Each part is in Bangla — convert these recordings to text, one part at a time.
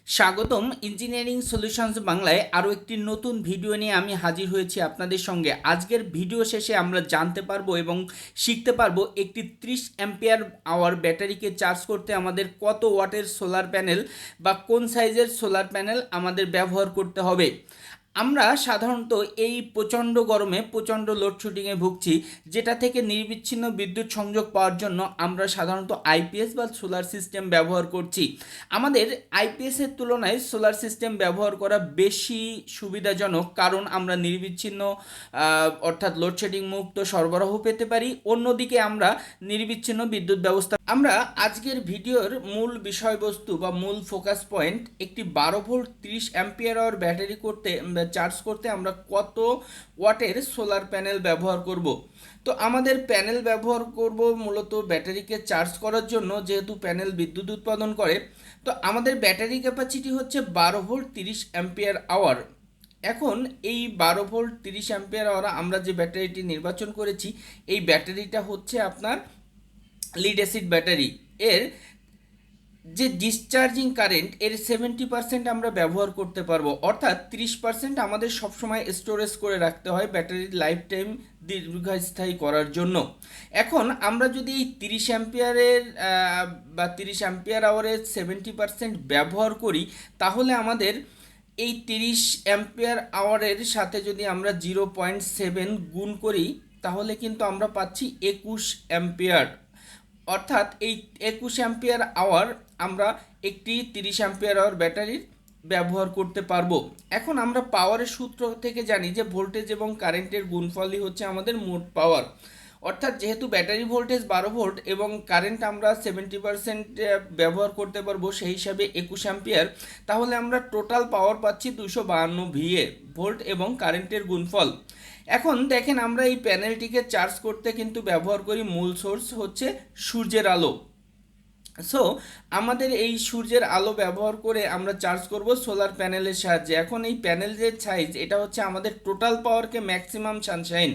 স্বাগতম ইঞ্জিনিয়ারিং সলিউশনস বাংলায় আরও একটি নতুন ভিডিও নিয়ে আমি হাজির হয়েছি আপনাদের সঙ্গে। আজকের ভিডিও শেষে আমরা জানতে পারবো এবং শিখতে পারবো একটি 30 অ্যাম্পিয়ার আওয়ার ব্যাটারিকে চার্জ করতে আমাদের কত ওয়াটের সোলার প্যানেল বা কোন সাইজের সোলার প্যানেল আমাদের ব্যবহার করতে হবে। আমরা সাধারণত এই প্রচণ্ড গরমে প্রচণ্ড লোডশেডিংয়ে ভুগছি, যেটা থেকে নিরবিচ্ছিন্ন বিদ্যুৎ সংযোগ পাওয়ার জন্য আমরা সাধারণত আইপিএস বা সোলার সিস্টেম ব্যবহার করছি। আমাদের আইপিএসের তুলনায় সোলার সিস্টেম ব্যবহার করা বেশি সুবিধাজনক, কারণ আমরা নিরবিচ্ছিন্ন অর্থাৎ লোডশেডিং মুক্ত সরবরাহ পেতে পারি। অন্যদিকে আমরা নিরবিচ্ছিন্ন বিদ্যুৎ ব্যবস্থা আমরা আজকের ভিডিওর মূল বিষয়বস্তু বা মূল ফোকাস পয়েন্ট একটি 12 volt 30 ampere hour battery charge করতে আমরা কত ওয়াটের সোলার প্যানেল ব্যবহার করব। তো আমাদের প্যানেল ব্যবহার করব মূলত ব্যাটারিকে চার্জ করার জন্য, যেহেতু প্যানেল বিদ্যুৎ উৎপাদন করে। তো আমাদের ব্যাটারি ক্যাপাসিটি হচ্ছে 12 ভোল্ট 30 অ্যাম্পিয়ার আওয়ার। এখন এই 12 ভোল্ট 30 অ্যাম্পিয়ার আওয়ার আমরা যে ব্যাটারিটি নির্বাচন করেছি, এই ব্যাটারিটা হচ্ছে আপনার লিড অ্যাসিড ব্যাটারি। এর যে ডিসচার্জিং কারেন্ট এর 70% আমরা ব্যবহার করতে পারবো, অর্থাৎ 30% আমাদের সবসময় স্টোরেজ করে রাখতে হয় ব্যাটারির লাইফ টাইম দীর্ঘস্থায়ী করার জন্য। এখন আমরা যদি এই 30 অ্যাম্পিয়ারের বা 30 অ্যাম্পিয়ার আওয়ারের 70% ব্যবহার করি, তাহলে আমাদের এই 30 অ্যাম্পিয়ার আওয়ারের সাথে যদি আমরা 0.7 গুণ করি, তাহলে কিন্তু আমরা পাচ্ছি 21 অ্যাম্পিয়ার। অর্থাৎ এই 21 অ্যাম্পিয়ার আওয়ার আমরা একটি 30 অ্যাম্পিয়ার আওয়ার ব্যাটারির ব্যবহার করতে পারবো। এখন আমরা পাওয়ারের সূত্র থেকে জানি যে ভোল্টেজ এবং কারেন্টের গুণফলই হচ্ছে আমাদের মোট পাওয়ার। অর্থাৎ যেহেতু ব্যাটারি ভোল্টেজ 12 ভোল্ট এবং কারেন্ট আমরা 70% ব্যবহার করতে পারবো, সেই হিসাবে 21 অ্যাম্পিয়ার, তাহলে আমরা টোটাল পাওয়ার পাচ্ছি 252 ভিএ ভোল্ট এবং কারেন্টের গুণফল। এখন দেখেন, আমরা এই প্যানেলটিকে চার্জ করতে কিন্তু ব্যবহার করি মূল সোর্স হচ্ছে সূর্যের আলো। সো আমাদের এই সূর্যের আলো ব্যবহার করে আমরা চার্জ করব সোলার প্যানেলের সাহায্যে। এখন এই প্যানেলের সাইজ এটা হচ্ছে আমাদের টোটাল পাওয়ারকে ম্যাক্সিমাম সানশাইন,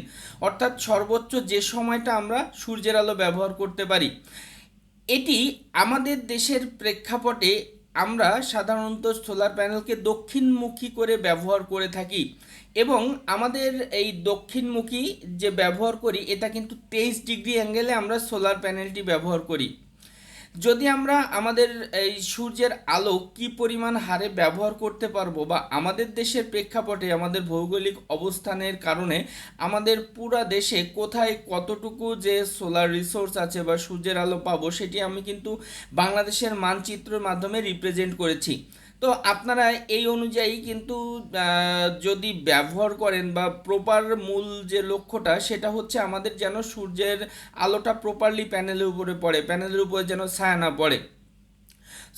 অর্থাৎ সর্বোচ্চ যে সময়টা আমরা সূর্যের আলো ব্যবহার করতে পারি। এটি আমাদের দেশের প্রেক্ষাপটে আমরা সাধারণত সোলার প্যানেলকে দক্ষিণমুখী করে ব্যবহার করে থাকি, এবং আমাদের এই দক্ষিণমুখী যে ব্যবহার করি, এটা কিন্তু 23 ডিগ্রি অ্যাঙ্গেলে আমরা সোলার প্যানেলটি ব্যবহার করি। যদি আমরা আমাদের এই সূর্যের আলো কি পরিমাণ হারে ব্যবহার করতে পারবো, বা আমাদের দেশের প্রেক্ষাপটে আমাদের ভৌগোলিক অবস্থানের কারণে আমাদের পুরা দেশে কোথায় কতটুকু যে সোলার রিসোর্স আছে বা সূর্যের আলো পাবো, সেটি আমি কিন্তু বাংলাদেশের মানচিত্রের মাধ্যমে রিপ্রেজেন্ট করেছি। তো আপনারা এই অনুযায়ী কিন্তু যদি ব্যবহার করেন, বা প্রপার মূল যে লক্ষ্যটা সেটা হচ্ছে আমাদের যেন সূর্যের আলোটা প্রপারলি প্যানেলের উপরে পড়ে, প্যানেলের উপরে যেন ছায়া না পড়ে।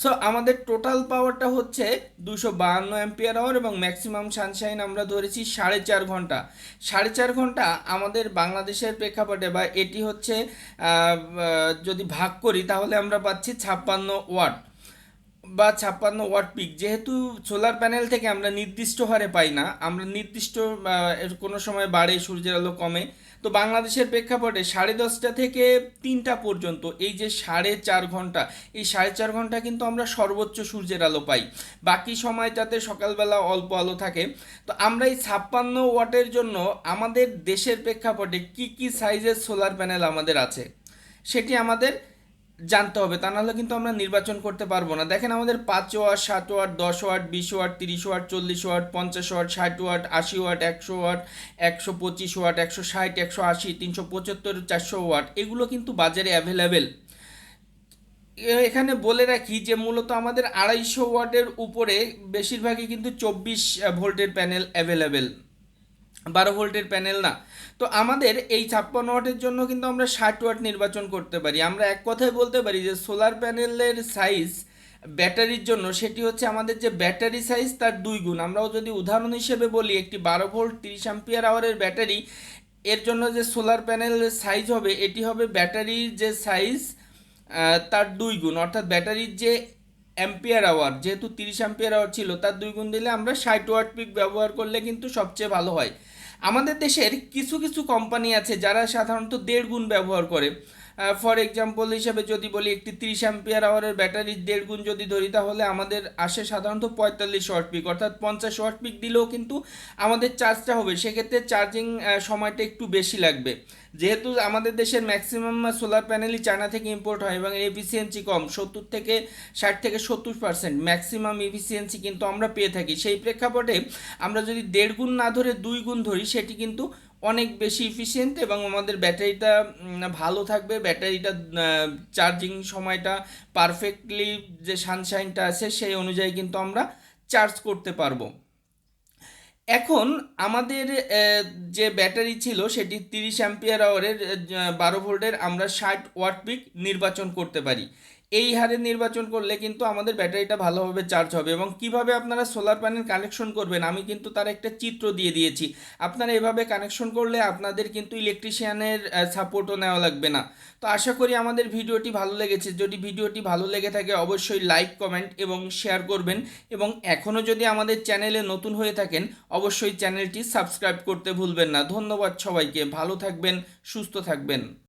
সো আমাদের টোটাল পাওয়ারটা হচ্ছে 252 অ্যাম্পিয়ার আওয়ার, এবং ম্যাক্সিমাম সানশাইন আমরা ধরেছি 4.5 ঘন্টা। 4.5 ঘন্টা আমাদের বাংলাদেশের প্রেক্ষাপটে, বা এটি হচ্ছে যদি ভাগ করি তাহলে আমরা পাচ্ছি 56 ওয়াট বা 56 ওয়াট পিক। যেহেতু সোলার প্যানেল থেকে আমরা নির্দিষ্ট হারে পাই না, আমরা নির্দিষ্ট কোনো সময় বাড়ে, সূর্যের আলো কমে। তো বাংলাদেশের প্রেক্ষাপটে 10:30 থেকে 3টা পর্যন্ত এই যে 4.5 ঘন্টা, এই 4.5 ঘন্টা কিন্তু আমরা সর্বোচ্চ সূর্যের আলো পাই। বাকি সময়টাতে সকালবেলা অল্প আলো থাকে। তো আমরা এই 56 ওয়াটের জন্য আমাদের দেশের প্রেক্ষাপটে কি কি সাইজের সোলার প্যানেল আমাদের আছে সেটি আমাদের জানতে হবে, তা নাহলে কিন্তু আমরা নির্বাচন করতে পারবো না। দেখেন, আমাদের 5 watt, 7 watt, 10 watt, 20 watt, 30 watt, 40 watt, 50 watt, 60 watt, 80 watt, 100 watt, 125 watt, 160, 180, 375, 400 watt, এগুলো কিন্তু বাজারে অ্যাভেলেবেল। এখানে বলে রাখি যে মূলত আমাদের 250 ওয়াটের উপরে বেশিরভাগই কিন্তু 24 ভোল্টের প্যানেল অ্যাভেলেবেল, 12 ভোল্টের প্যানেল না। তো আমাদের এই 56 ওয়াটের জন্য কিন্তু আমরা 60 ওয়াট নির্বাচন করতে পারি। আমরা এক কথায় বলতে পারি যে সোলার প্যানেলের সাইজ ব্যাটারির জন্য সেটি হচ্ছে আমাদের যে ব্যাটারি সাইজ তার 2 গুণ। আমরাও যদি উদাহরণ হিসেবে বলি, একটি 12 ভোল্ট 30 অ্যাম্পিয়ার আওয়ারের ব্যাটারি, এর জন্য যে সোলার প্যানেলের সাইজ হবে এটি হবে ব্যাটারির যে সাইজ তার 2 গুণ, অর্থাৎ ব্যাটারির যে অ্যাম্পিয়ার আওয়ার, যেহেতু 30 অ্যাম্পিয়ার আওয়ার ছিল, তার 2 গুণ দিলে আমরা 60 ওয়াট পিক ব্যবহার করলে কিন্তু সবচেয়ে ভালো হয়। আমাদের দেশের কিছু কিছু কোম্পানি আছে যারা সাধারণত 1.5 গুণ ব্যবহার করে। ফর এক্সাম্পল হিসেবে যদি বলি একটি 30 অ্যাম্পিয়ার আওয়ারের ব্যাটারির 1.5 গুণ যদি ধরি, তাহলে আমাদের আসে সাধারণত 45 ওয়াট পিক, অর্থাৎ 50 ওয়াট পিক দিলেও কিন্তু আমাদের চার্জটা হবে। সেক্ষেত্রে চার্জিং সময়টা একটু বেশি লাগবে। যেহেতু আমাদের দেশের ম্যাক্সিমাম সোলার প্যানেলই চায়না থেকে ইম্পোর্ট হয় এবং এর এফিসিয়েন্সি কম, 60 থেকে 70% ম্যাক্সিমাম এফিসিয়েন্সি কিন্তু আমরা পেয়ে থাকি। সেই প্রেক্ষাপটে আমরা যদি 1.5 গুণ না ধরে 2 গুণ ধরি, সেটি কিন্তু অনেক বেশি ইফিসিয়েন্ট এবং আমাদের ব্যাটারিটা ভালো থাকবে। ব্যাটারিটা চার্জিং সময়টা পারফেক্টলি, যে সানশাইনটা আছে সেই অনুযায়ী কিন্তু আমরা চার্জ করতে পারবো। এখন আমাদের যে ব্যাটারি ছিল সেটি 30 অ্যাম্পিয়ার আওয়ারের 12 ভোল্টের, আমরা 60 ওয়াট পিক নির্বাচন করতে পারি। এই হারে নির্বাচন করলে কিন্তু আমাদের ব্যাটারিটা ভালোভাবে চার্জ হবে। এবং কিভাবে আপনারা সোলার প্যানেল কানেকশন করবেন আমি কিন্তু তার একটা চিত্র দিয়ে দিয়েছি। আপনারা এভাবে কানেকশন করলে আপনাদের কিন্তু ইলেকট্রিশিয়ানের সাপোর্টও নেওয়া লাগবে না। তো আশা করি আমাদের ভিডিওটি ভালো লেগেছে। যদি ভিডিওটি ভালো লেগে থাকে অবশ্যই লাইক, কমেন্ট এবং শেয়ার করবেন। এবং এখনও যদি আমাদের চ্যানেলে নতুন হয়ে থাকেন অবশ্যই চ্যানেলটি সাবস্ক্রাইব করতে ভুলবেন না। ধন্যবাদ সবাইকে, ভালো থাকবেন, সুস্থ থাকবেন।